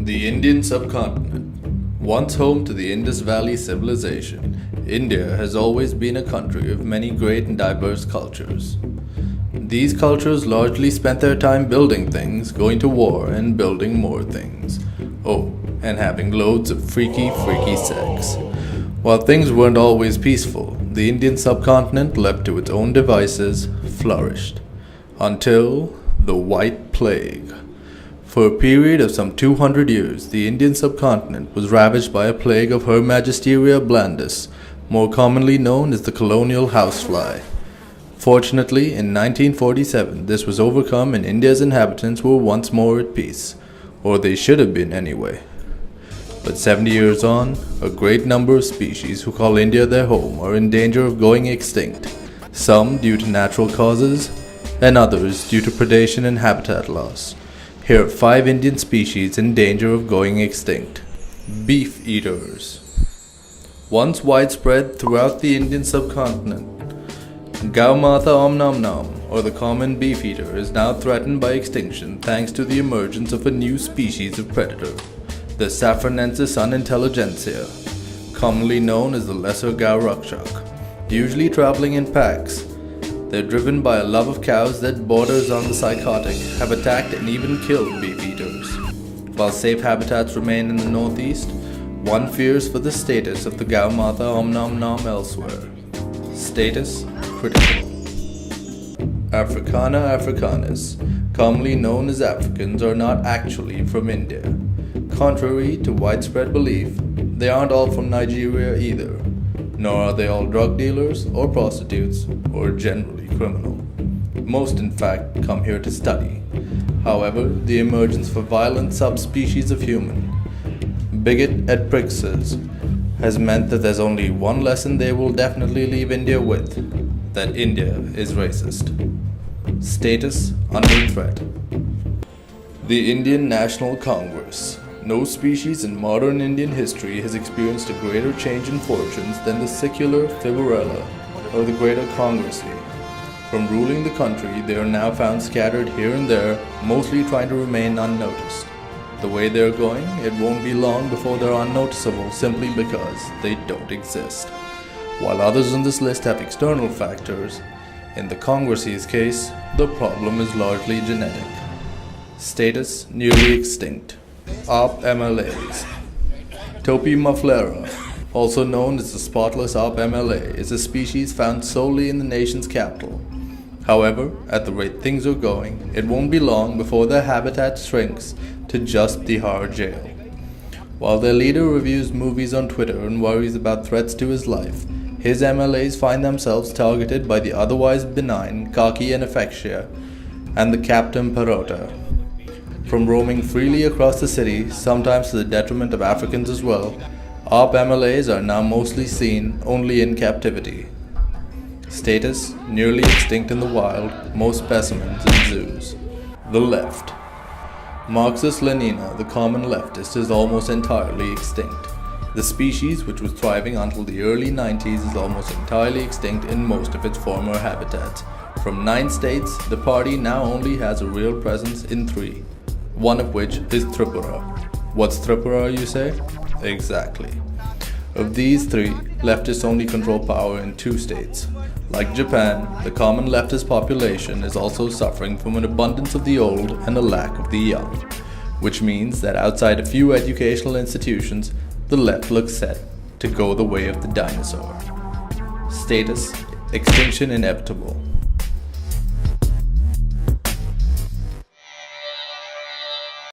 The Indian subcontinent. Once home to the Indus Valley civilization, India has always been a country of many great and diverse cultures. These cultures largely spent their time building things, going to war, and building more things. Oh, and having loads of freaky sex. While things weren't always peaceful, the Indian subcontinent, left to its own devices, flourished. Until the White Plague. For a period of some 200 years, the Indian subcontinent was ravaged by a plague of Hermasjesteria blandus, more commonly known as the colonial housefly. Fortunately, in 1947, this was overcome and India's inhabitants were once more at peace, or they should have been anyway. But 70 years on, a great number of species who call India their home are in danger of going extinct, some due to natural causes, and others due to predation and habitat loss. Here are 5 Indian species in danger of going extinct. Beef eaters. Once widespread throughout the Indian subcontinent, Gau Mata Om Nom Nom, or the common beef eater, is now threatened by extinction thanks to the emergence of a new species of predator, the Safranensis unintelligentsia, commonly known as the lesser Gau Rakshak. Usually traveling in packs, they're driven by a love of cows that borders on the psychotic, have attacked and even killed beef eaters. While safe habitats remain in the northeast, one fears for the status of the Gau Mata Om Nom Nom elsewhere. Status critical. Africana africanis, commonly known as Africans, are not actually from India. Contrary to widespread belief, they aren't all from Nigeria either, nor are they all drug dealers or prostitutes or generally criminal. Most, in fact, come here to study. However, the emergence of a violent subspecies of human, bigot et prixes, has meant that there's only one lesson they will definitely leave India with: that India is racist. Status under threat. The Indian National Congress. No species in modern Indian history has experienced a greater change in fortunes than the secular Fiborella, or the greater Congressy. From ruling the country, they are now found scattered here and there, mostly trying to remain unnoticed. The way they're going, it won't be long before they're unnoticeable simply because they don't exist. While others on this list have external factors, in the Congressy's case, the problem is largely genetic. Status nearly extinct. Op MLAs. Topi mufflera, also known as the spotless op MLA, is a species found solely in the nation's capital. However, at the rate things are going, it won't be long before their habitat shrinks to just Tihar jail. While their leader reviews movies on Twitter and worries about threats to his life, his MLAs find themselves targeted by the otherwise benign Kaki anorexia and the Captain Parota. From roaming freely across the city, sometimes to the detriment of Africans as well, op MLAs are now mostly seen only in captivity. Status nearly extinct in the wild, most specimens in zoos. The left. Marxist Lenina, the common leftist, is almost entirely extinct. The species, which was thriving until the early 90s, is almost entirely extinct in most of its former habitats. From 9 states, the party now only has a real presence in 3. One of which is Tripura. What's Tripura, you say? Exactly. Of these 3, leftists only control power in 2 states. Like Japan, the common leftist population is also suffering from an abundance of the old and a lack of the young, which means that outside a few educational institutions, the left looks set to go the way of the dinosaur. Status extinction inevitable.